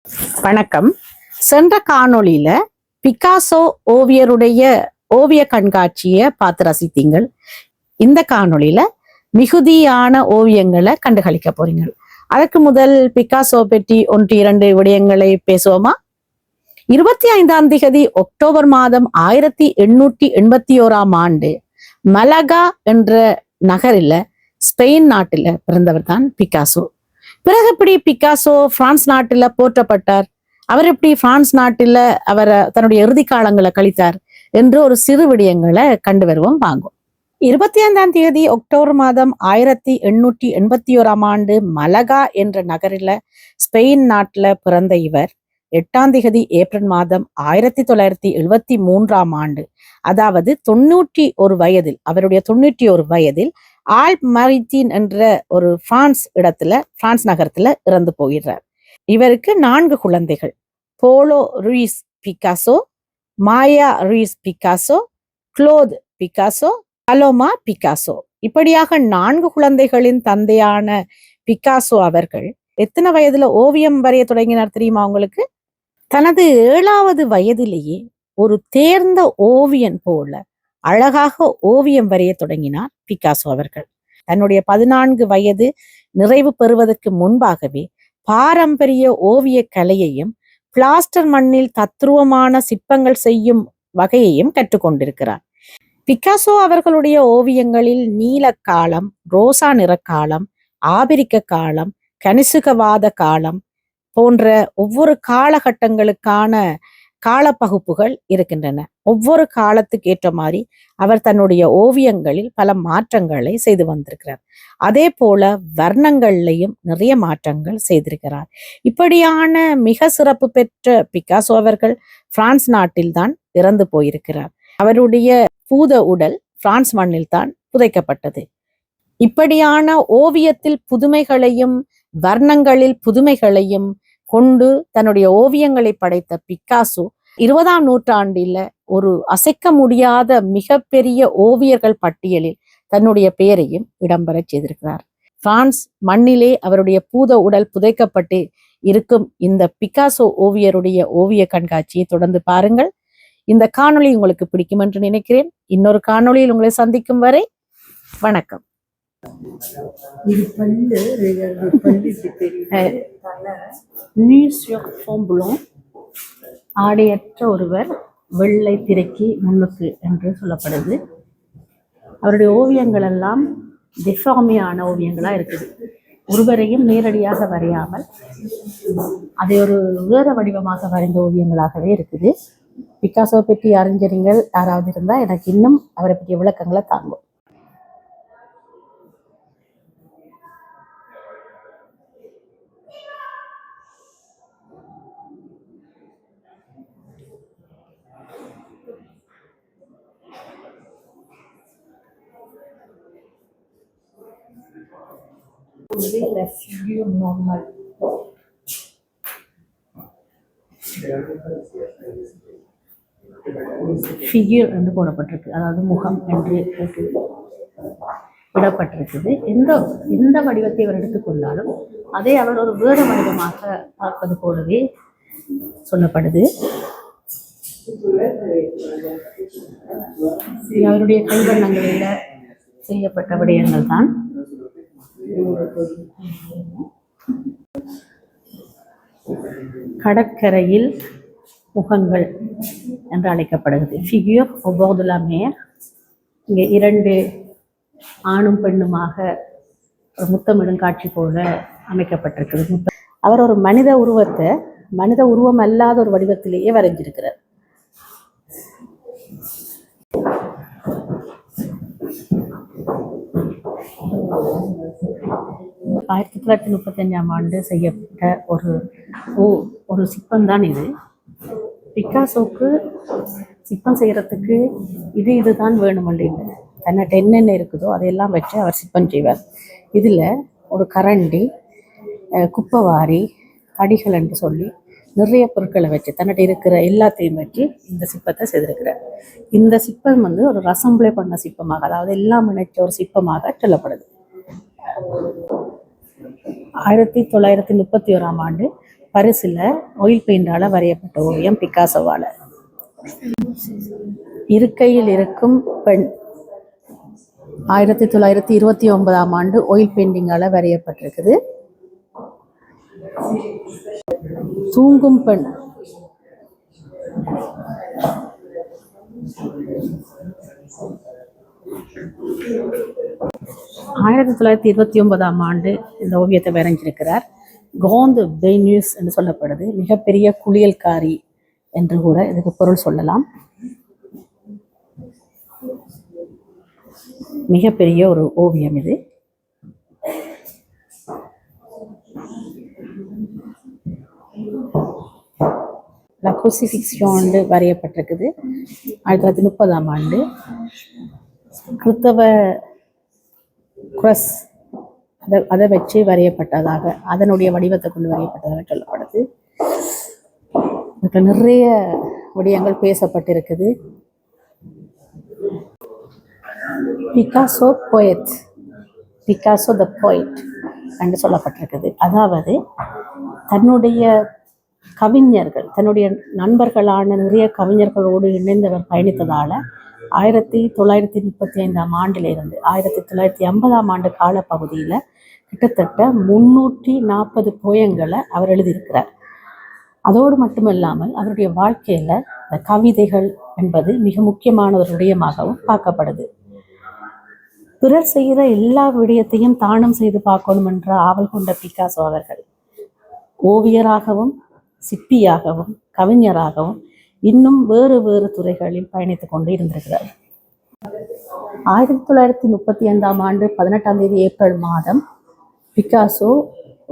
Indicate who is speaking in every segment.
Speaker 1: வணக்கம். சென்ற காணொளியில பிக்காசோ ஓவியருடைய ஓவிய கண்காட்சியை பார்த்து ரசித்தீங்கள். இந்த காணொளியில மிகுதியான ஓவியங்களை கண்டுகளிக்க போறீங்க. அதற்கு முதல் பிக்காசோ பற்றி 1-2 விடயங்களை பேசுவோமா? 25 அக்டோபர் மாதம் 1881 மலகா என்ற நகரில ஸ்பெயின் நாட்டில பிறந்தவர் தான் பிக்காசோ. பிறகு எப்படி பிக்காசோ பிரான்ஸ் நாட்டுல போற்றப்பட்டார், அவர் எப்படி பிரான்ஸ் நாட்டுல அவர் தன்னுடைய இறுதி காலங்களை கழித்தார் என்று ஒரு சிறு விடயங்களை கண்டு வருவோம் வாங்கும். 25 அக்டோபர் மாதம் 1881 மலகா என்ற நகரில ஸ்பெயின் நாட்டுல பிறந்த இவர் 8 ஏப்ரல் மாதம் 1973 அதாவது 91 வயதில், அவருடைய 91 வயதில் ஆல்ப் மரித்தீன் என்ற ஒரு பிரான்ஸ் நகரத்துல இறந்து போகிறார். இவருக்கு 4 குழந்தைகள்: Paulo Ruiz Picasso, Maya Ruiz Picasso, Claude Picasso, Paloma Picasso. இப்படியாக 4 குழந்தைகளின் தந்தையான பிக்காசோ அவர்கள் எத்தனை வயதுல ஓவியம் வரைய தொடங்கினார் தெரியுமா உங்களுக்கு? தனது 7வது வயதிலேயே ஒரு தேர்ந்த ஓவியன் போல அழகாக ஓவியம் வரைய தொடங்கினார் பிக்காசோ அவர்கள். தன்னுடைய 14 வயது நிறைவு பெறுவதற்கு முன்பாகவே பாரம்பரிய ஓவிய கலையையும் பிளாஸ்டர் மண்ணில் தத்ரூபமான சிற்பங்கள் செய்யும் வகையையும் கற்றுக்கொண்டிருக்கிறார். பிக்காசோ அவர்களுடைய ஓவியங்களில் நீல காலம், ரோசா நிற காலம், ஆபிரிக்க காலம், கனிசுகவாத காலம் போன்ற ஒவ்வொரு காலகட்டங்களுக்கான காலப்பகுப்புகள் இருக்கின்றன. ஒவ்வொரு காலத்துக்கு ஏற்ற மாதிரி அவர் தன்னுடைய ஓவியங்களில் பல மாற்றங்களை செய்து வந்திருக்கிறார். அதே போல வர்ணங்கள்லையும் நிறைய மாற்றங்கள் செய்திருக்கிறார். இப்படியான மிக சிறப்பு பெற்ற பிக்காசோ அவர்கள் பிரான்ஸ் நாட்டில் தான் இறந்து போயிருக்கிறார். அவருடைய பூத உடல் பிரான்ஸ் மண்ணில் தான் புதைக்கப்பட்டது. இப்படியான ஓவியத்தில் புதுமைகளையும் வர்ணங்களில் புதுமைகளையும் கொண்டு தன்னுடைய ஓவியங்களை படைத்த பிக்காசோ 20ஆம் நூற்றாண்டில ஒரு அசைக்க முடியாத மிகப்பெரிய ஓவியர்கள் பட்டியலில் தன்னுடைய பெயரையும் இடம்பெற செய்திருக்கிறார். பிரான்ஸ் மண்ணிலே அவருடைய பூத உடல் புதைக்கப்பட்டு இருக்கும் இந்த பிக்காசோ ஓவியருடைய ஓவிய கண்காட்சியை தொடர்ந்து பாருங்கள். இந்த காணொளி உங்களுக்கு பிடிக்கும் என்று நினைக்கிறேன். இன்னொரு காணொளியில் உங்களை சந்திக்கும் வரை வணக்கம். ஆடையற்ற ஒருவர் வெள்ளை திரைக்கு முன்னுக்கு என்று சொல்லப்படுது. அவருடைய ஓவியங்கள் எல்லாம் டிஃபார்மியான ஓவியங்களா இருக்குது. ஒருவரையும் நேரடியாக வரையாமல் அதை ஒரு வேற வடிவமாக வரைந்த ஓவியங்களாகவே இருக்குது. பிக்காசோ பற்றி அறிஞர்கள் யாராவது இருந்தால் எனக்கு இன்னும் அவரை பற்றிய விளக்கங்களை தாங்கும். La figure normale. ஃபிகர் என்று போடப்பட்டிருக்கு, அதாவது முகம் என்று விடப்பட்டிருக்குது. எந்த வடிவத்தை அவர் எடுத்துக்கொண்டாலும் அதை அவர் ஒரு வேறு வடிவமாக பார்ப்பது போலவே சொல்லப்படுது. அவருடைய கைவண்ணங்களில் செய்யப்பட்ட விடயங்கள் தான் கடற்கரையில் முகங்கள் என்று அழைக்கப்படுகிறது. Figure au bord de la mer. இங்கே 2 ஆணும் பெண்ணுமாக ஒரு முத்தமிடும் காட்சி போல அமைக்கப்பட்டிருக்கிறது. அவர் ஒரு மனித உருவத்தை மனித உருவம் அல்லாத ஒரு வடிவத்திலேயே வரைஞ்சிருக்கிறார். ஆயிரத்தி 1935 செய்யப்பட்ட ஒரு சிற்பம் தான் இது. பிக்காசோக்கு சிற்பம் செய்யறதுக்கு இதுதான் வேணும் இல்லை, தன்னிட்ட என்னென்ன இருக்குதோ அதையெல்லாம் வச்சு அவர் சிற்பம் செய்வார். இதுல ஒரு கரண்டி, குப்பைவாரி, கடிகள் என்று சொல்லி நிறைய பொருட்களை வச்சு தன்னிட்ட இருக்கிற எல்லாத்தையும் வச்சு இந்த சிற்பத்தை செய்திருக்கிறார். இந்த சிற்பம் ஒரு ரசம்பிளே பண்ண சிற்பமாக, அதாவது எல்லாம் இணைச்ச ஒரு சிற்பமாக சொல்லப்படுது. 1931 பரிசில் ஆயில் பெயிண்டால் வரையப்பட்ட ஓவியம் பிக்காசோவால். இருக்கையில் இருக்கும் பெண் 1929ஆம் ஆண்டு ஆயில் பெயிண்டிங்கால் வரையப்பட்டிருக்குது. தூங்கும் பெண் 1929ஆம் ஆண்டு இந்த ஓவியத்தை வரைஞ்சிருக்கிறார். கிராண்ட் பெய்னியூஸ் என்று சொல்லப்படுது. மிகப்பெரிய குளியல்காரி என்று கூட இதுக்கு பொருள் சொல்லலாம். மிகப்பெரிய ஒரு ஓவியம் இது. குருசிஃபிக்ஷன் வரையப்பட்டிருக்குது 1930ஆம் ஆண்டு. கிறிஸ்தவ குரஸ் அதை வச்சு வரையப்பட்டதாக, அதனுடைய வடிவத்தை கொண்டு வரையப்பட்டதாக சொல்லப்படுது. நிறைய விடயங்கள் பேசப்பட்டிருக்குது. Picasso poet, Picasso the poet என்று சொல்லப்பட்டிருக்குது. அதாவது தன்னுடைய கவிஞர்கள், தன்னுடைய நண்பர்களான நிறைய கவிஞர்களோடு இணைந்தவர் பயணித்ததால் 1935ஆம் ஆண்டிலிருந்து 1950ஆம் ஆண்டு காலப்பகுதியில் கிட்டத்தட்ட 340 போயங்களை அவர் எழுதியிருக்கிறார். அதோடு மட்டுமல்லாமல் அவருடைய வாழ்க்கையில் இந்த கவிதைகள் என்பது மிக முக்கியமான ஒரு விடயமாகவும் பார்க்கப்படுது. பிறர் செய்கிற எல்லா விடயத்தையும் தானும் செய்து பார்க்கணும் என்ற ஆவல் கொண்ட பிக்காசோ அவர்கள் ஓவியராகவும் சிற்பியாகவும் கவிஞராகவும் இன்னும் வேறு வேறு துறைகளில் பயணித்துக் கொண்டு இருந்திருக்கிறார். 1935ஆம் ஆண்டு 18ஆம் தேதி ஏப்ரல் மாதம் பிக்காசோ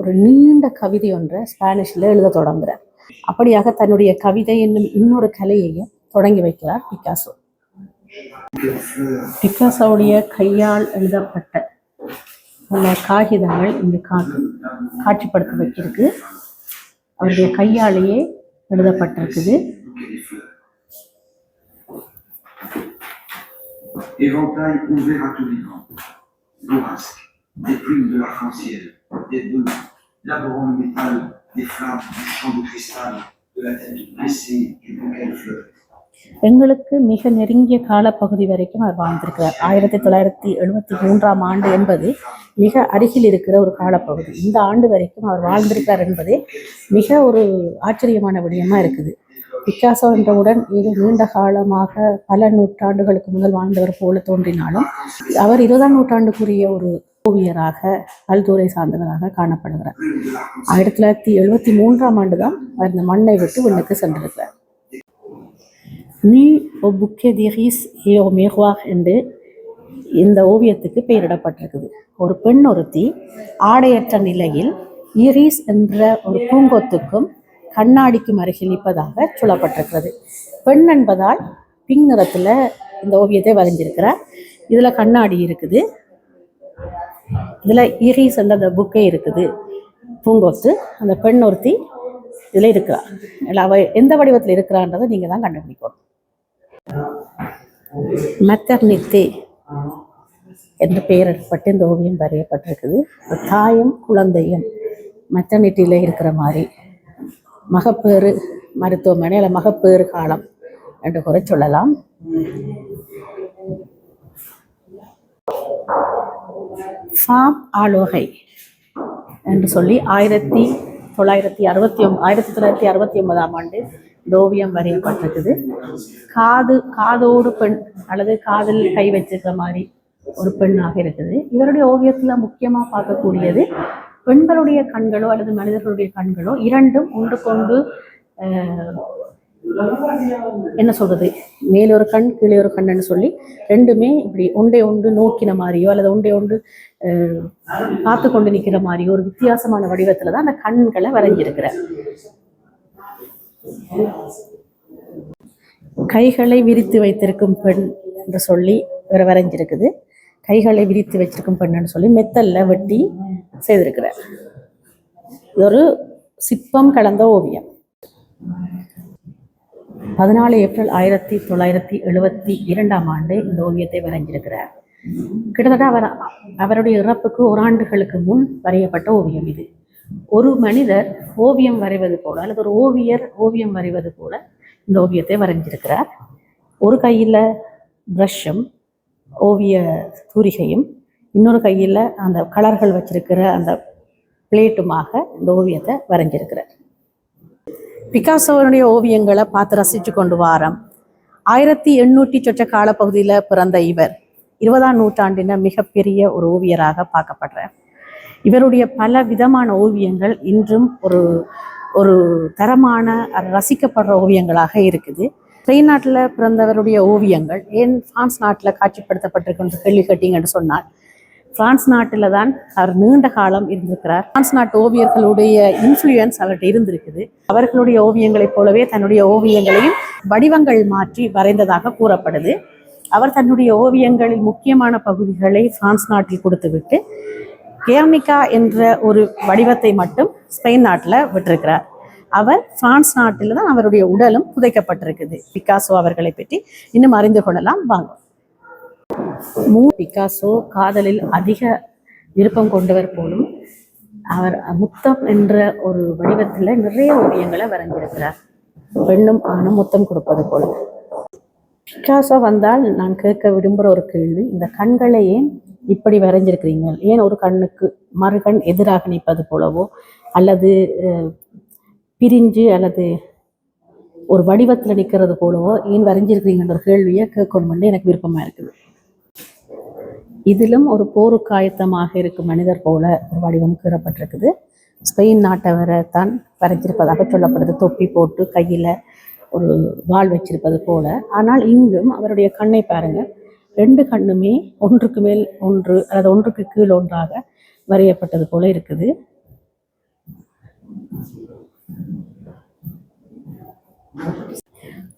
Speaker 1: ஒரு நீண்ட கவிதை ஒன்றை ஸ்பானிஷில் எழுத தொடங்குகிறார். அப்படியாக தன்னுடைய கவிதை என்னும் இன்னொரு கலையையும் தொடங்கி வைக்கிறார் பிக்காசோ. பிக்காசோவுடைய கையால் எழுதப்பட்ட பல காகிதங்கள் இங்கு காட்சிப்படுத்த வைக்கிருக்கு. அவருடைய கையாலேயே எழுதப்பட்டிருக்குது.
Speaker 2: Éventail ouvert à tous les vents, bourrasques, des plumes de l'arc-en-ciel, des bœufs, labourant le métal, des flammes, du champ de cristal, de la tête blessée du bouquet de fleurs.
Speaker 1: எங்களுக்கு மிக நெருங்கிய காலப்பகுதி வரைக்கும் அவர் வாழ்ந்திருக்கிறார். 1973ஆம் ஆண்டு என்பது மிக அருகில் இருக்கிற ஒரு காலப்பகுதி. இந்த ஆண்டு வரைக்கும் அவர் வாழ்ந்திருக்கிறார் என்பதே மிக ஒரு ஆச்சரியமான விடயமா இருக்குது. பிக்காசோ என்றவுடன் மிக நீண்ட காலமாக பல நூற்றாண்டுகளுக்கு முதல் வாழ்ந்தவர் போல தோன்றினாலும் அவர் 20ஆம் நூற்றாண்டுக்குரிய ஒரு ஓவியராக பல்துறை சார்ந்தவராக காணப்படுகிறார். 1973ஆம் ஆண்டு தான் அவர் இந்த மண்ணை விட்டு விண்ணுக்கு சென்றிருக்கிறார். நீ ஓ புக்கே திரிஸ் ஏ ஓ மிர்வார் என்று இந்த ஓவியத்துக்கு பெயரிடப்பட்டிருக்குது. ஒரு பெண் ஒருத்தி ஆடையற்ற நிலையில் ஈரிஸ் என்ற ஒரு பூங்கொத்துக்கும் கண்ணாடிக்கும் அருகில் நிற்பதாக சொல்லப்பட்டிருக்கிறது. பெண் என்பதால் பிங்க் நிறத்தில் இந்த ஓவியத்தை வரைஞ்சிருக்கிறார். இதில் கண்ணாடி இருக்குது, இதில் ஈரிஸ் என்ற அந்த புக்கே இருக்குது, பூங்கொத்து. அந்த பெண் ஒருத்தி இதில் இருக்கிறார். அவள் எந்த வடிவத்தில் இருக்கிறான்றதை நீங்கள் தான் கண்டுபிடிக்கணும். மெட்டர்னிட்டி என்று பெயரிடப்பட்டு இந்த ஓவியம் வரையப்பட்டிருக்குது. தாயும் குழந்தையும் மெட்டர்னிட்டியில் இருக்கிற மாதிரி, மகப்பேறு மருத்துவமனை அல்ல மகப்பேறு காலம் என்று கூட சொல்லலாம். ஃபாம் ஆலோகை என்று சொல்லி 1969ஆம் ஆண்டு இந்த ஓவியம் வரையப்பட்டிருக்குது. காதோடு பெண் அல்லது காதில் கை வச்சிருக்கிற மாதிரி ஒரு பெண்ணாக இருக்குது. இவருடைய ஓவியத்தில் முக்கியமாக பார்க்கக்கூடியது பெண்களுடைய கண்களோ அல்லது மனிதர்களுடைய கண்களோ இரண்டும் ஒன்று கொண்டு என்ன சொல்றது, மேலொரு கண் கீழே ஒரு கண்ணுன்னு சொல்லி ரெண்டுமே இப்படி ஒன்றை ஒன்று நோக்கின மாதிரியோ அல்லது ஒன்றை ஒன்று பார்த்து கொண்டு நிற்கிற மாதிரியோ ஒரு வித்தியாசமான வடிவத்துல தான் அந்த கண்களை வரைஞ்சிருக்கிறார். கைகளை விரித்து வைத்திருக்கும் பெண் என்று சொல்லி இவரை வரைஞ்சிருக்குது. கைகளை விரித்து வச்சிருக்கும் பெண்ணுன்னு சொல்லி மெத்தல்ல வெட்டி செய்திருக்கிறார். இது ஒரு சிற்பம் கலந்த ஓவியம். 14 ஏப்ரல் 1972ஆம் ஆண்டு இந்த ஓவியத்தை வரைஞ்சிருக்கிறார். கிட்டத்தட்ட அவருடைய இறப்புக்கு 1 ஆண்டுகளுக்கு முன் வரையப்பட்ட ஓவியம் இது. ஒரு மனிதர் ஓவியம் வரைவது போல அல்லது ஒரு ஓவியர் ஓவியம் வரைவது போல இந்த ஓவியத்தை வரைஞ்சிருக்கிறார். ஒரு கையில் ப்ரஷ்ஷும் ஓவிய தூரிகையும் இன்னொரு கையில் அந்த கலர்கள் வச்சிருக்கிற அந்த பிளேட்டுமாக இந்த ஓவியத்தை வரைஞ்சிருக்கிறார். பிகாசோனுடைய ஓவியங்களை பார்த்து ரசித்து கொண்டு வாரம் 1800 சொச்ச காலப்பகுதியில் பிறந்த இவர் 20ஆம் நூற்றாண்டின மிகப்பெரிய ஒரு ஓவியராக பார்க்கப்படுறார். இவருடைய பல விதமான ஓவியங்கள் இன்றும் ஒரு தரமான ரசிக்கப்படுற ஓவியங்களாக இருக்குது. ஸ்பெயின் நாட்டில் பிறந்தவருடைய ஓவியங்கள் ஏன் பிரான்ஸ் நாட்டில் காட்சிப்படுத்தப்பட்டிருக்கின்ற கேள்வி கேட்டீங்கன்னு சொன்னால், பிரான்ஸ் நாட்டில் தான் அவர் நீண்ட காலம் இருந்திருக்கிறார். பிரான்ஸ் நாட்டு ஓவியர்களுடைய இன்ஃப்ளூயன்ஸ் அவர்கிட்ட இருந்திருக்குது. அவர்களுடைய ஓவியங்களைப் போலவே தன்னுடைய ஓவியங்களையும் வடிவங்கள் மாற்றி வரைந்ததாக கூறப்படுது. அவர் தன்னுடைய ஓவியங்களில் முக்கியமான பகுதிகளை பிரான்ஸ் நாட்டில் கொடுத்துவிட்டு கேர்னிகா என்ற ஒரு வடிவத்தை மட்டும் ஸ்பெயின் நாட்டில் விட்டிருக்கிறார். அவர் பிரான்ஸ் நாட்டில் தான் அவருடைய உடலும் புதைக்கப்பட்டிருக்குது. பிகாசோ அவர்களை பற்றி இன்னும் அறிந்து கொள்ளலாம் வாங்க. பிகாசோ காதலில் அதிக விருப்பம் கொண்டவர் போலும் அவர் முத்தம் என்ற ஒரு வடிவத்தில் நிறைய ஓவியங்களை வரைஞ்சிருக்கிறார். பெண்ணும் ஆணும் முத்தம் கொடுப்பது போல. பிகாசோ வந்தால் நான் கேட்க விரும்புகிற ஒரு கேள்வி, இந்த கண்களை ஏன் இப்படி வரைஞ்சிருக்கிறீங்க? ஏன் ஒரு கண்ணுக்கு மறுகண் எதிராக நிற்பது போலவோ அல்லது பிரிஞ்சு அல்லது ஒரு வடிவத்தில் நிற்கிறது போலவோ ஏன் வரைஞ்சிருக்கிறீங்கன்ற ஒரு கேள்வியை கேட்கணும்னு எனக்கு விருப்பமாக இருக்குது. இதிலும் ஒரு போருக்கு ஆயத்தமாக இருக்கும் மனிதர் போல ஒரு வடிவம் கீறப்பட்டிருக்குது. ஸ்பெயின் நாட்டவரை தான் வரைஞ்சிருப்பதாக சொல்லப்படுது. தொப்பி போட்டு கையில் ஒரு வாள் வச்சிருப்பது போல. ஆனால் இங்கும் அவருடைய கண்ணை பாருங்க, 2 கண்ணுமே ஒன்றுக்கு மேல் ஒன்று அல்லது ஒன்றுக்கு கீழ் ஒன்றாக வரையப்பட்டது போல இருக்குது.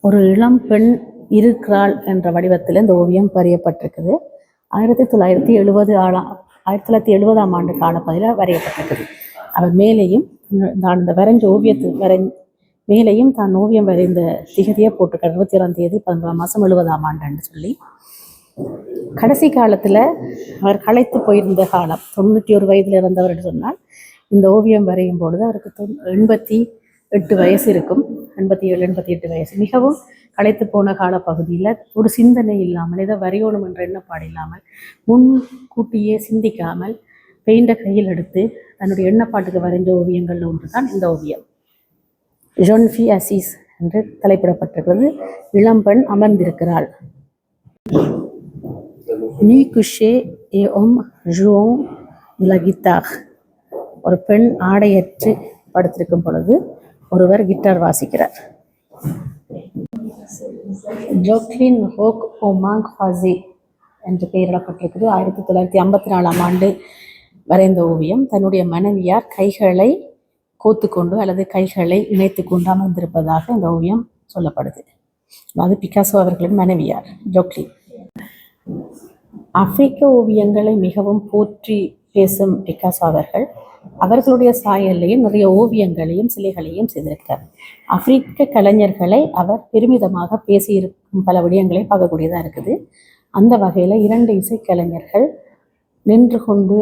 Speaker 1: ஒரு இளம் பெண் இருக்கிறாள் என்ற வடிவத்தில் இந்த ஓவியம் வரையப்பட்டிருக்குது. 1970ஆம் ஆண்டு காலப்பகுதியில் வரையப்பட்டிருக்குது. அவர் மேலேயும் நான் இந்த வரைஞ்ச மேலேயும் தான் ஓவியம் வரைந்த திகதியை போட்டிருக்கார். 21ஆம் தேதி 11ஆம் மாதம் 70ஆம் ஆண்டுன்னு சொல்லி. கடைசி காலத்தில் அவர் களைத்து போயிருந்த காலம் 91 வயதில் இருந்தவர் என்று சொன்னால், இந்த ஓவியம் வரையும் பொழுது அவருக்கு 88 வயசு இருக்கும். 87, 88 வயசு. மிகவும் களைத்து போன காலப்பகுதியில் ஒரு சிந்தனை இல்லாமல், இதை வரையணும் என்ற எண்ணப்பாடு இல்லாமல், முன்கூட்டியே சிந்திக்காமல் பெயிண்டை கையில் எடுத்து தன்னுடைய எண்ணப்பாட்டுக்கு வரைஞ்ச ஓவியங்கள் ஒன்று தான் இந்த ஓவியம். ஜோன் ஃபி அசீஸ் என்று தலைப்பிடப்பட்டிருக்கிறது. இளம்பெண் அமர்ந்திருக்கிறாள். நீ குஷே ஏ ஒம் ஜுவோங் ல கிட்டார். ஒரு பெண் ஆடையற்று படுத்திருக்கும் பொழுது ஒருவர் கிட்டார் வாசிக்கிறார். ஜோக்லின் ஹோக் ஓமாங் ஹாசி என்று பெயரிடப்பட்டிருக்கிறது. 1954ஆம் ஆண்டு வரைந்த ஓவியம். தன்னுடைய மனைவியார் கைகளை கோத்துக்கொண்டு அல்லது கைகளை இணைத்து கொண்டு அமர்ந்திருப்பதாக இந்த ஓவியம் சொல்லப்படுது. அது பிகாசோ அவர்களின் மனைவியார் ஜோக்லின். ஆப்பிரிக்க ஓவியங்களை மிகவும் போற்றி பேசும் பிகாசோ அவர்களுடைய சாயல்லையும் நிறைய ஓவியங்களையும் சிலைகளையும் செய்திருக்கிறார். ஆப்பிரிக்க கலைஞர்களை அவர் பெருமிதமாக பேசியிருக்கும் பல விடயங்களை பார்க்கக்கூடியதாக இருக்குது. அந்த வகையில் 2 இசைக்கலைஞர்கள் நின்று கொண்டு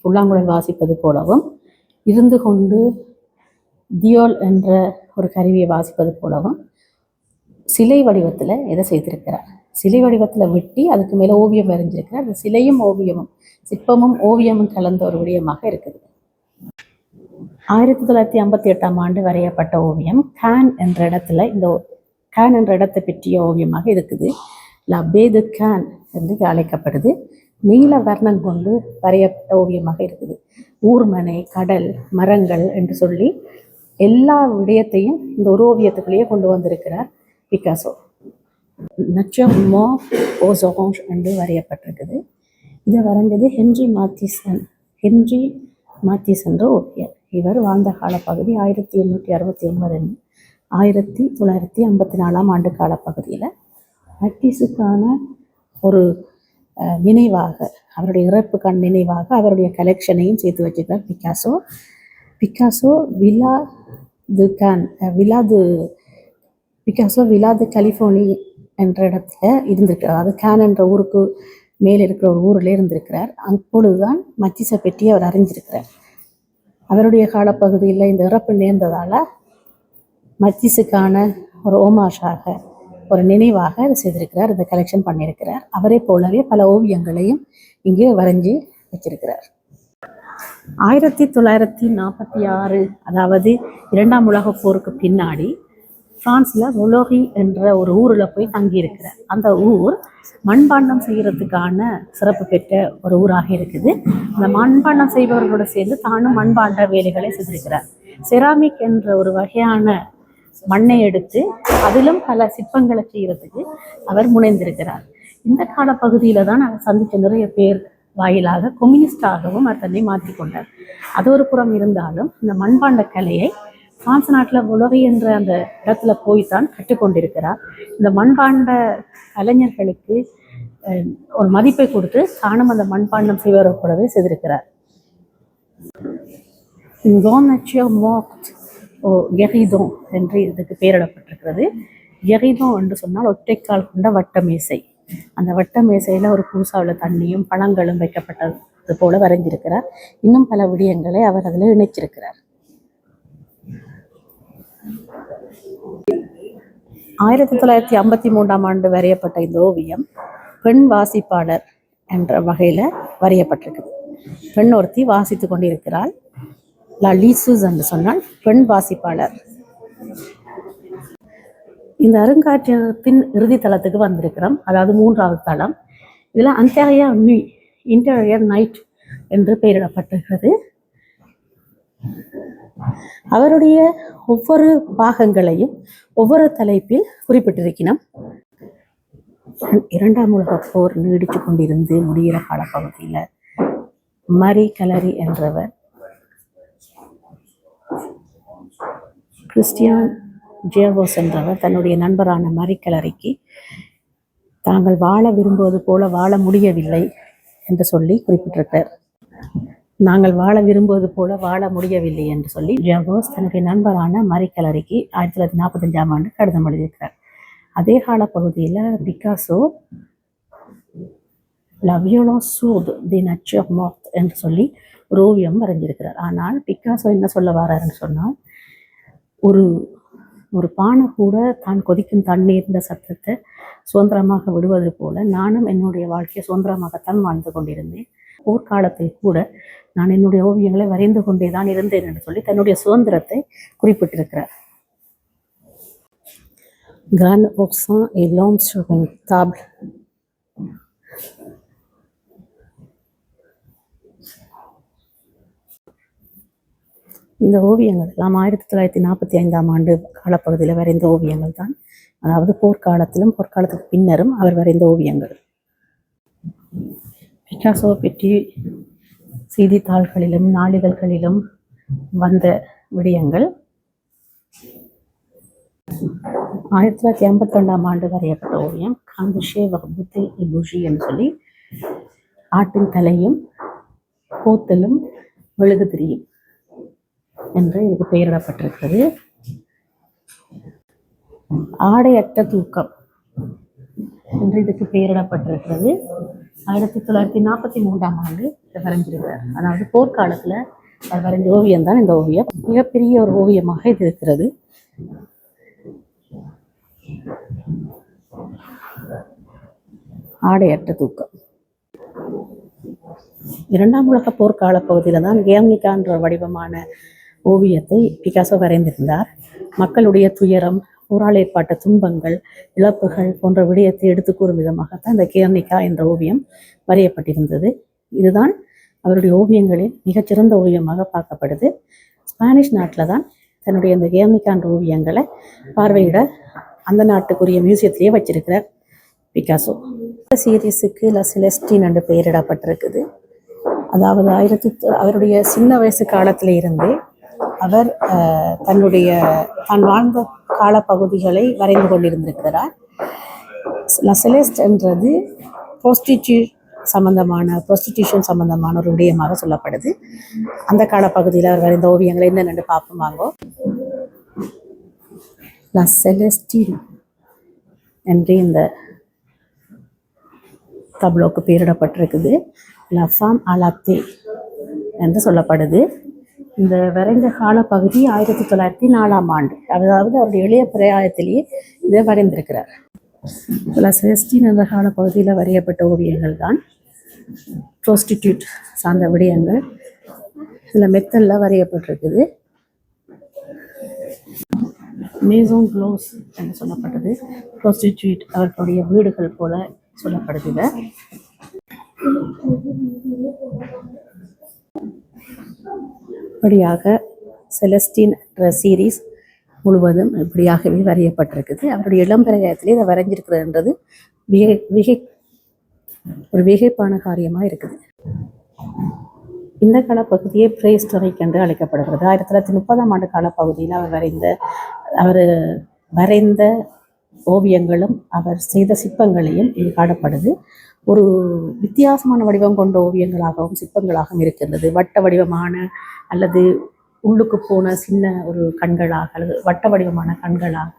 Speaker 1: புல்லாங்குழல் வாசிப்பது போலவும் இருந்து கொண்டு தியோல் என்ற ஒரு கருவியை வாசிப்பது போலவும் சிலை வடிவத்தில் எதை செய்திருக்கிறார். சிலை வடிவத்தில் வெட்டி அதுக்கு மேலே ஓவியம் வரைஞ்சிருக்கிறார். அந்த சிலையும் ஓவியமும் சிற்பமும் ஓவியமும் கலந்த ஒரு விடயமாக இருக்குது. 1958ஆம் ஆண்டு வரையப்பட்ட ஓவியம் கான் என்ற இடத்துல கான் என்ற இடத்தை பற்றிய ஓவியமாக இருக்குது. லபே து கான் என்று அழைக்கப்படுது. நீல வர்ணம் கொண்டு வரையப்பட்ட ஓவியமாக இருக்குது. ஊர்மனை, கடல், மரங்கள் என்று சொல்லி எல்லா விடயத்தையும் இந்த ஒரு ஓவியத்துக்குள்ளேயே கொண்டு வந்திருக்கிறார் பிகாசோ. நச்சமோ ஓசோங் என்று வரையப்பட்டிருக்குது. இதை வரைஞ்சது ஹென்றி மாத்திஸ் என்ற ஓவியர். இவர் வாழ்ந்த காலப்பகுதி 1869 1954ஆம் ஆண்டு காலப்பகுதியில். மாத்திஸுக்கான ஒரு நினைவாக, அவருடைய இறப்புக்கான நினைவாக அவருடைய கலெக்ஷனையும் சேர்த்து வச்சுக்கிறார் பிகாசோ விலா து கலிஃபோர்னி என்ற இடத்துல இருந்திருக்கிறார். அதாவது கான் என்ற ஊருக்கு மேலே இருக்கிற ஒரு ஊரில் இருந்திருக்கிறார். அப்பொழுதுதான் மத்திஸை பற்றி அவர் அறிஞ்சிருக்கிறார். அவருடைய காலப்பகுதியில் இந்த இறப்பு நேர்ந்ததால் மத்திஸுக்கான ஒரு ஓமாஷாக ஒரு நினைவாக அதை செய்திருக்கிறார். இதை கலெக்ஷன் பண்ணியிருக்கிறார். அவரை போலவே பல ஓவியங்களையும் இங்கே வரைஞ்சி வச்சிருக்கிறார். 1946 அதாவது 2ஆம் உலகப் போருக்கு பின்னாடி பிரான்ஸில் வொலோரி என்ற ஒரு ஊரில் போய் தங்கியிருக்கிறார். அந்த ஊர் மண்பாண்டம் செய்கிறதுக்கான சிறப்பு பெற்ற ஒரு ஊராக இருக்குது. அந்த மண்பாண்டம் செய்பவர்களோடு சேர்ந்து தானும் மண்பாண்ட வேலைகளை செய்திருக்கிறார். செராமிக் என்ற ஒரு வகையான மண்ணை எடுத்து அதிலும் பல சிற்பங்களை செய்கிறதுக்கு அவர் முனைந்திருக்கிறார். இந்த காலப்பகுதியில் தான் அவர் சந்தித்த நிறைய பேர் வாயிலாக கம்யூனிஸ்டாகவும் அவர் தன்னை மாற்றிக்கொண்டார். அது ஒரு புறம் இருந்தாலும் இந்த மண்பாண்ட கலையை பிரான்ஸ் நாட்டில் வொலோரி என்ற அந்த இடத்துல போய்தான் கற்றுக்கொண்டிருக்கிறார். இந்த மண்பாண்ட கலைஞர்களுக்கு ஒரு மதிப்பை கொடுத்து தானும் அந்த மண்பாண்டம் செய்வதை கூடவே செய்திருக்கிறார். கெரிதோன் என்று இதுக்கு பெயரிடப்பட்டிருக்கிறது. கெரிதோன் என்று சொன்னால் ஒற்றைக்கால் கொண்ட வட்ட மேசை. அந்த வட்ட மேசையில் ஒரு பூசாவில் தண்ணியும் பழங்களும் வைக்கப்பட்டது போல வரைஞ்சிருக்கிறார். இன்னும் பல விடயங்களை அவர் அதில் இணைச்சிருக்கிறார். 1953ஆம் ஆண்டு வரையப்பட்ட இந்த ஓவியம் பெண் வாசிப்பாளர் என்ற வகையில் வரையப்பட்டிருக்குது. பெண் ஒருத்தி வாசித்து கொண்டிருக்கிறாள். லீசூஸ் என்று சொன்னால் பெண் வாசிப்பாளர். இந்த அருங்காட்சியகத்தின் இறுதி தளத்துக்கு வந்திருக்கிறோம். அதாவது 3வது தளம். இதில் இன்டீரியர் நைட் என்று பெயரிடப்பட்டிருக்கிறது. அவருடைய ஒவ்வொரு பாகங்களையும் ஒவ்வொரு தலைப்பில் குறிப்பிட்டிருக்கிறோம். 2ஆம் உலகப் போர் நீடித்து கொண்டிருந்து முடிகிற காலப்பகுதியில் மரி கலரி என்றவர் கிறிஸ்டியான் ஜேவோஸ் என்றவர் தன்னுடைய நண்பரான மரி கலரிக்கு தாங்கள் வாழ விரும்புவது போல வாழ முடியவில்லை என்று சொல்லி குறிப்பிட்டிருக்கிறார். நாங்கள் வாழ விரும்புவது போல வாழ முடியவில்லை என்று சொல்லி ஜேவோஸ் தன்னுடைய நண்பரான மரி கலரிக்கு 1945ஆம் ஆண்டு கடிதம் எழுதியிருக்கிறார். அதே காலப்பகுதியில் Picasso La violence sourde des natures mortes என்று சொல்லி ஒரு ஓவியம் வரைஞ்சிருக்கிறார். ஆனால் பிகாசோ என்ன சொல்ல வர்றாருன்னு சொன்னால், ஒரு பானை கூட தான் கொதிக்கும் தண்ணீர்ந்த சத்தத்தை சுதந்திரமாக விடுவது போல நானும் என்னுடைய வாழ்க்கையை சுதந்திரமாகத்தான் வாழ்ந்து கொண்டிருந்தேன். போர்க்காலத்தில் கூட நான் என்னுடைய ஓவியங்களை வரைந்து கொண்டே தான் இருந்தேன் என்று சொல்லி தன்னுடைய சுதந்திரத்தை குறிப்பிட்டிருக்கிறார். Gran oxen et l'homme sur une table. இந்த ஓவியங்கள் எல்லாம் 1945ஆம் ஆண்டு காலப்பகுதியில் வரைந்த ஓவியங்கள் தான். அதாவது போர்க்காலத்திலும் போர்க்காலத்துக்கு பின்னரும் அவர் வரைந்த ஓவியங்கள். பிகாசோ பற்றி செய்தித்தாள்களிலும் நாளிதழ்களிலும் வந்த விடயங்கள். 1952ஆம் ஆண்டு வரையப்பட்ட ஓவியம் காந்தஷே வகுப்புத்தில் இபுஷி என்று சொல்லி ஆட்டின் தலையும் கோத்தலும் மெழுகு திரியும் என்று இதுக்கு பெயரிடப்பட்டிருக்கிறது. ஆடையற்ற தூக்கம் என்று இதுக்கு பெயரிடப்பட்டிருக்கிறது. 1943ஆம் ஆண்டு இதை வரைஞ்சிருக்கிறார். அதாவது போர்க்காலத்தில் அவர் வரைஞ்ச ஓவியம் தான் இந்த ஓவியம். மிகப்பெரிய ஒரு ஓவியமாக இது இருக்கிறது. ஆடையற்ற தூக்கம். 2ஆம் உலக போர்க்கால பகுதியில் தான் கேர்னிகா என்ற வடிவமான ஓவியத்தை பிகாசோ வரைந்திருந்தார். மக்களுடைய துயரம், போரால் ஏற்பட்ட துன்பங்கள், இழப்புகள் போன்ற விடயத்தை எடுத்து கூறும் விதமாகத்தான் இந்த கேர்னிகா என்ற ஓவியம் வரையப்பட்டிருந்தது. இதுதான் அவருடைய ஓவியங்களில் மிகச்சிறந்த ஓவியமாக பார்க்கப்படுது. ஸ்பானிஷ் நாட்டில் தான் தன்னுடைய இந்த கேர்னிகா என்ற ஓவியங்களை பார்வையிட அந்த நாட்டுக்குரிய மியூசியத்திலேயே வச்சிருக்கிறார் பிகாசோ. இந்த சீரீஸுக்கு லா செலஸ்டின் என்று பெயரிடப்பட்டிருக்குது. அதாவது அவருடைய சின்ன வயசு காலத்தில் இருந்தே அவர் தான் வாழ்ந்த காலப்பகுதிகளை வரைந்து கொண்டிருந்திருக்கிறார். லா செலஸ்ட் என்றது ப்ரோஸ்டிடியூஷன் சம்பந்தமான ஒரு விடயமாக சொல்லப்படுது. அந்த காலப்பகுதியில் அவர் வரைந்த ஓவியங்களை என்னென்னு பார்ப்போமாங்கோ. லா செலஸ்டின் என்று இந்த தப்லோக்கு பெயரிடப்பட்டிருக்குது. லா ஃபாம் அ லா தே என்று சொல்லப்படுது. இந்த வரைந்த காலப்பகுதி 1904ஆம் ஆண்டு, அதாவது அவருடைய இளைய பிராயத்திலேயே இதை வரைந்திருக்கிறார். செலஸ்டின் என்ற காலப்பகுதியில் வரையப்பட்ட ஓவியங்கள் தான் ப்ரோஸ்டிடியூட் சார்ந்த விடயங்கள் இதில் மெத்தடில் வரையப்பட்டிருக்குது. மேசோன் க்ளோஸ் என்று சொல்லப்பட்டது ப்ரோஸ்டிடியூட் அவர்களுடைய வீடுகள் போல சொல்லப்படுது. இப்படியாக செலஸ்டின் என்ற சீரீஸ் முழுவதும் இப்படியாகவே வரையப்பட்டிருக்குது. அவருடைய இளம்பிராயத்திலே இதை வரைஞ்சிருக்கிறதுன்றது ஒரு விகைப்பான காரியமாக இருக்குது. இந்த காலப்பகுதியே ப்ரீஹிஸ்டாரிக் என்று அழைக்கப்படுகிறது. 1930ஆம் ஆண்டு காலப்பகுதியில் அவர் வரைந்த ஓவியங்களும் அவர் செய்த சிற்பங்களையும் இது காணப்படுது. ஒரு வித்தியாசமான வடிவம் கொண்ட ஓவியங்களாகவும் சிற்பங்களாகவும் இருக்கின்றது. வட்ட வடிவமான அல்லது உள்ளுக்கு போன சின்ன ஒரு கண்களாக அல்லது வட்ட வடிவமான கண்களாக,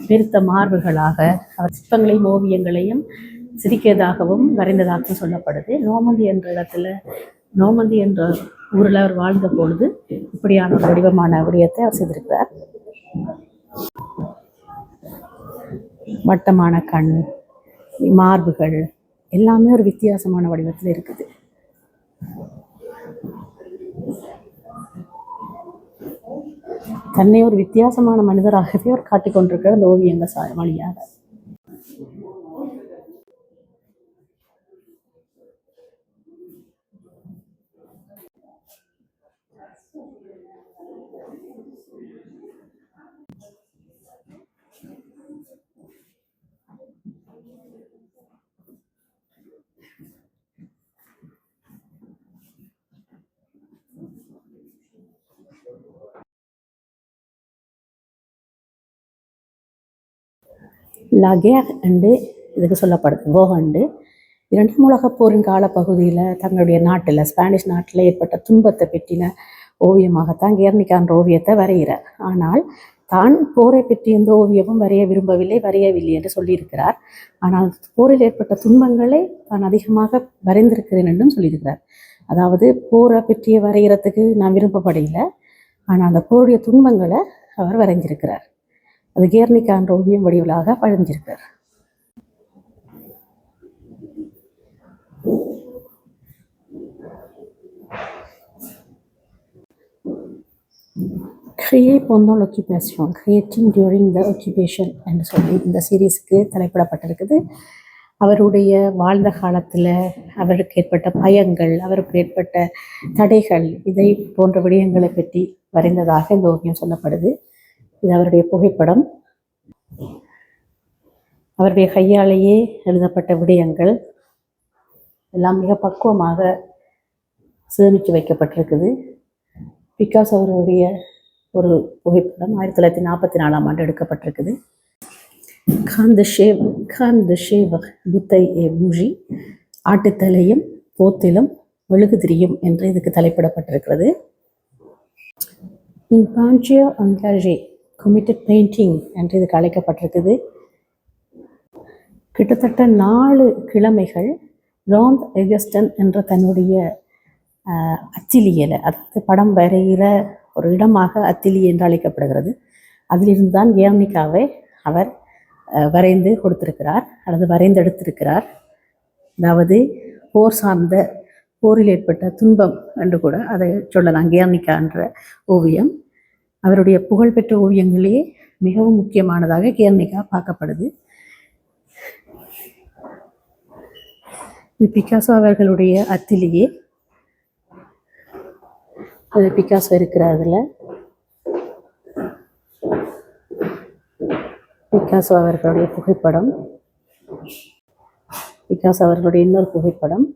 Speaker 1: பெருத்த மார்புகளாக அவர் சிற்பங்களையும் ஓவியங்களையும் சிரிக்கிறதாகவும் வரைந்ததாகவும் சொல்லப்படுது. நோமந்தி என்ற ஊரில் அவர் வாழ்ந்த பொழுது இப்படியான ஒரு வடிவமான விடயத்தை அவர் செய்திருக்கிறார். வட்டமான கண், மார்புகள் எல்லாமே ஒரு வித்தியாசமான வடிவத்தில் இருக்குது. தன்னை ஒரு வித்தியாசமான மனிதராகவே அவர் காட்டிக்கொண்டிருக்கிற அந்த ஓவியங்கள் வழியாக. லகேர் என்று இதுக்கு சொல்லப்படுது. கோகண்டு 2ஆம் உலகப் போரின் காலப்பகுதியில் தங்களுடைய நாட்டில், ஸ்பானிஷ் நாட்டில் ஏற்பட்ட துன்பத்தை பற்றின ஓவியமாகத்தான் கெர்னிகா என்ற ஓவியத்தை வரைகிறார். ஆனால் தான் போரை பற்றி எந்த ஓவியமும் வரைய வரையவில்லை என்று சொல்லியிருக்கிறார். ஆனால் போரில் ஏற்பட்ட துன்பங்களை தான் அதிகமாக வரைந்திருக்கிறேன் என்றும் சொல்லியிருக்கிறார். அதாவது போரை பற்றிய வரைகிறதுக்கு நான் விருப்பப்படையில, ஆனால் அந்த போருடைய துன்பங்களை அவர் வரைஞ்சிருக்கிறார். அது கெர்னிகா என்ற ஓவியம் வடிவிலாக வரைஞ்சிருக்கிறார். Créer pendant l'occupation, creating during the occupation என்று சொல்லி இந்த சீரீஸுக்கு தலைப்பிடப்பட்டிருக்குது. அவருடைய வாழ்ந்த காலத்தில் அவருக்கு ஏற்பட்ட பயங்கள், அவருக்கு ஏற்பட்ட தடைகள், இதை போன்ற விடயங்களை பற்றி வரைந்ததாக இந்த ஓவியம் சொல்லப்படுது. இது அவருடைய புகைப்படம். அவருடைய கையாலேயே எழுதப்பட்ட விடயங்கள் எல்லாம் மிக பக்குவமாக சேமித்து வைக்கப்பட்டிருக்குது. பிகாசோ அவருடைய ஒரு புகைப்படம் 1944ஆம் ஆண்டு எடுக்கப்பட்டிருக்குது. கான் த ஷேவர் புத்தை ஏ பூஜி, ஆட்டுத்தலையும் போத்திலும் மெழுகுதிரியும் என்று இதுக்கு தலைப்பிடப்பட்டிருக்கிறது. இன் பாஞ்சியோ அங்காஜே கமிட்டட் பெயிண்டிங் என்று இதுக்கு அழைக்கப்பட்டிருக்குது. கிட்டத்தட்ட 4 கிழமைகள் லாந்த் எகஸ்டன் என்ற தன்னுடைய அத்திலியலை, அதாவது படம் வரைகிற ஒரு இடமாக அத்திலியே என்று அழைக்கப்படுகிறது, அதிலிருந்து தான் கெர்னிகாவை அவர் வரைந்து கொடுத்திருக்கிறார் அல்லது வரைந்தெடுத்திருக்கிறார். அதாவது போரில் ஏற்பட்ட துன்பம் என்று கூட அதை சொல்லலாம். கெர்னிகா என்ற ஓவியம் அவருடைய புகழ்பெற்ற ஓவியங்களே மிகவும் முக்கியமானதாக கெர்னிகா பார்க்கப்படுது. பிகாசோ அவர்களுடைய அத்திலியே, அது பிகாசோ இருக்கிறதுல பிகாசோ அவர்களுடைய புகைப்படம், பிகாசோ அவர்களுடைய இன்னொரு புகைப்படம்,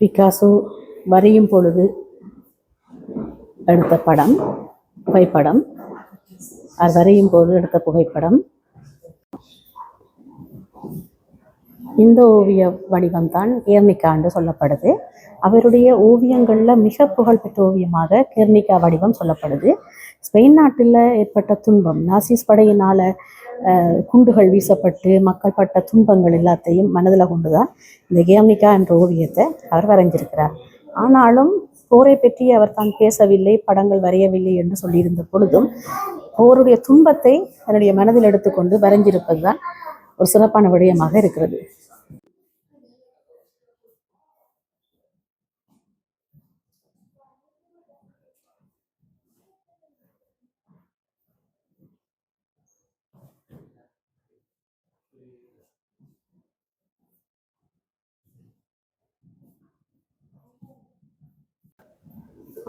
Speaker 1: பிகாசோ வரையும் பொழுது எடுத்த புகைப்படம், அது வரையும் போது எடுத்த புகைப்படம். இந்த ஓவிய வடிவம் தான் கெர்னிகா என்று சொல்லப்படுது. அவருடைய ஓவியங்களில் மிக புகழ்பெற்ற ஓவியமாக கெர்னிகா வடிவம் சொல்லப்படுது. ஸ்பெயின் நாட்டில் ஏற்பட்ட துன்பம், நாசிஸ் படையினால் குண்டுகள் வீசப்பட்டு மக்கள் பட்ட துன்பங்கள் எல்லாத்தையும் மனதில் கொண்டுதான் இந்த கியாம்னிகா என்ற ஓவியத்தை அவர் வரைஞ்சிருக்கிறார். ஆனாலும் போரை பற்றி அவர் தான் பேசவில்லை, படங்கள் வரையவில்லை என்று சொல்லியிருந்த பொழுதும் போருடைய துன்பத்தை தன்னுடைய மனதில் எடுத்துக்கொண்டு வரைஞ்சிருப்பது தான் ஒரு சிறப்பான விடயமாக இருக்கிறது.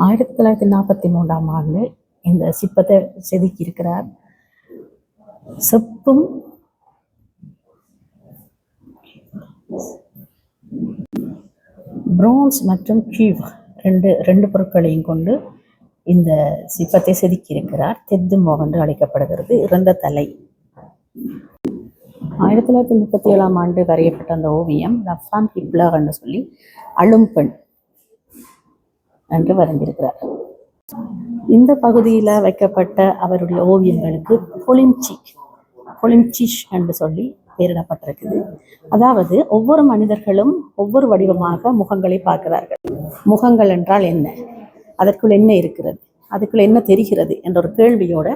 Speaker 1: ஆயிரத்தி 1943ஆம் ஆண்டு இந்த சிற்பத்தை செதுக்கியிருக்கிறார். செப்பும் பிரான்ஸ் மற்றும் கீவ் ரெண்டு பொருட்களையும் கொண்டு இந்த சிற்பத்தை செதுக்கியிருக்கிறார். தெத்துமோ என்று அழைக்கப்படுகிறது, இறந்த தலை. 1937ஆம் ஆண்டு வரையப்பட்ட அந்த ஓவியம் லஃபாம் ஹிப்லர் என்று சொல்லி அழும் பெண் என்று வரைந்திருக்கிறார். இந்த பகுதியில் வைக்கப்பட்ட அவருடைய ஓவியங்களுக்கு பொலிம்சிஷ் என்று சொல்லி பெயரிடப்பட்டிருக்குது. அதாவது ஒவ்வொரு மனிதர்களும் ஒவ்வொரு வடிவமாக முகங்களை பார்க்கிறார்கள். முகங்கள் என்றால் என்ன, அதற்குள் என்ன இருக்கிறது, அதுக்குள்ள என்ன தெரிகிறது என்ற ஒரு கேள்வியோடு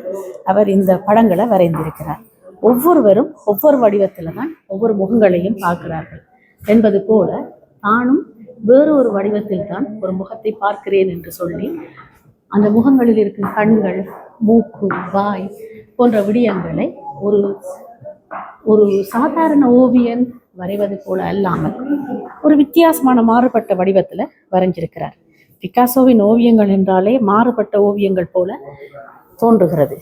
Speaker 1: அவர் இந்த படங்களை வரைந்திருக்கிறார். ஒவ்வொருவரும் ஒவ்வொரு வடிவத்தில் தான் ஒவ்வொரு முகங்களையும் பார்க்கிறார்கள் என்பது போல தானும் வேறு ஒரு வடிவத்தில் தான் ஒரு முகத்தை பார்க்கிறேன் என்று சொல்லி அந்த முகங்களில் இருக்கும் கண்கள், மூக்கு, வாய் போன்ற விடயங்களை ஒரு சாதாரண ஓவியன் வரைவது போல அல்லாமல் ஒரு வித்தியாசமான மாறுபட்ட வடிவத்தில் வரைஞ்சிருக்கிறார். பிக்காசோவின் ஓவியங்கள் என்றாலே மாறுபட்ட ஓவியங்கள் போல தோன்றுகிறது.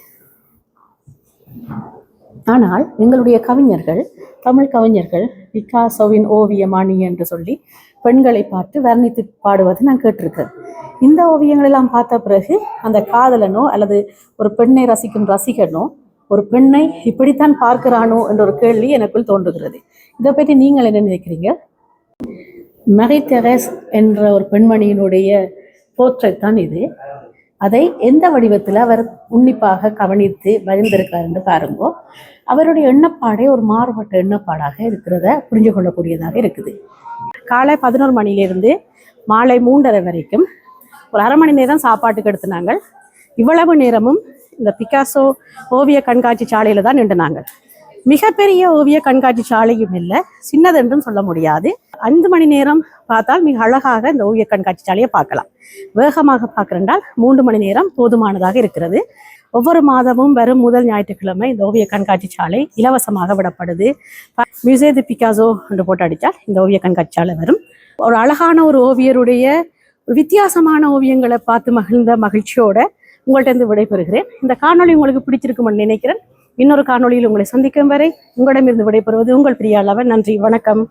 Speaker 1: ஆனால் எங்களுடைய கவிஞர்கள், தமிழ் கவிஞர்கள் பிக்காசோவின் ஓவியமானி என்று சொல்லி பெண்களை பார்த்து வர்ணித்து பாடுவதை நான் கேட்டிருக்கிறேன். இந்த ஓவியங்கள் எல்லாம் பார்த்த பிறகு அந்த காதலனோ அல்லது ஒரு பெண்ணை ரசிக்கும் ரசிகனோ ஒரு பெண்ணை இப்படித்தான் பார்க்கிறானோ என்ற ஒரு கேள்வி எனக்குள் தோன்றுகிறது. இதை பற்றி நீங்கள் என்ன நினைக்கிறீங்க? மரி தெரேஸ் என்ற ஒரு பெண்மணியினுடைய போர்ட்ரேட் தான் இது. அதை எந்த வடிவத்தில் அவர் உன்னிப்பாக கவனித்து வரைந்திருக்கிறார் என்று பாருங்கோ. அவருடைய எண்ணப்பாடே ஒரு மாறுபட்ட எண்ணப்பாடாக இருக்கிறத புரிஞ்சு கொள்ளக்கூடியதாக இருக்குது. காலை 11 மணியிலிருந்து மாலை 3:30 வரைக்கும் ஒரு அரை மணி நேரம் சாப்பாட்டுக்கு எடுத்துனாங்க. இவ்வளவு நேரமும் இந்த பிக்காசோ ஓவிய கண்காட்சி சாலையில தான் நின்றுனாங்க. மிகப்பெரிய ஓவிய கண்காட்சி சாலையும் இல்லை, சின்னதென்றும் சொல்ல முடியாது. 5 மணி நேரம் பார்த்தால் மிக அழகாக இந்த ஓவிய கண்காட்சி சாலையை பார்க்கலாம். வேகமாக பார்க்கிறென்றால் 3 மணி நேரம் போதுமானதாக இருக்கிறது. ஒவ்வொரு மாதமும் வரும் முதல் ஞாயிற்றுக்கிழமை இந்த ஓவிய கண்காட்சி சாலை இலவசமாக விடப்படுது. மியூசே தி பிக்காசோ என்று போட்டு அடித்தால் இந்த ஓவிய கண்காட்சி சாலை வரும். ஒரு அழகான ஒரு ஓவியருடைய ஒரு வித்தியாசமான ஓவியங்களை பார்த்து மகிழ்ந்த மகிழ்ச்சியோட உங்கள்கிட்ட இருந்து விடைபெறுகிறேன். இந்த காணொளி உங்களுக்கு பிடிச்சிருக்கும்னு நினைக்கிறேன். இன்னொரு காணொளியில் உங்களை சந்திக்கும் வரை உங்களிடமிருந்து விடைபெறுவது உங்கள் பிரியா லவன். நன்றி, வணக்கம்.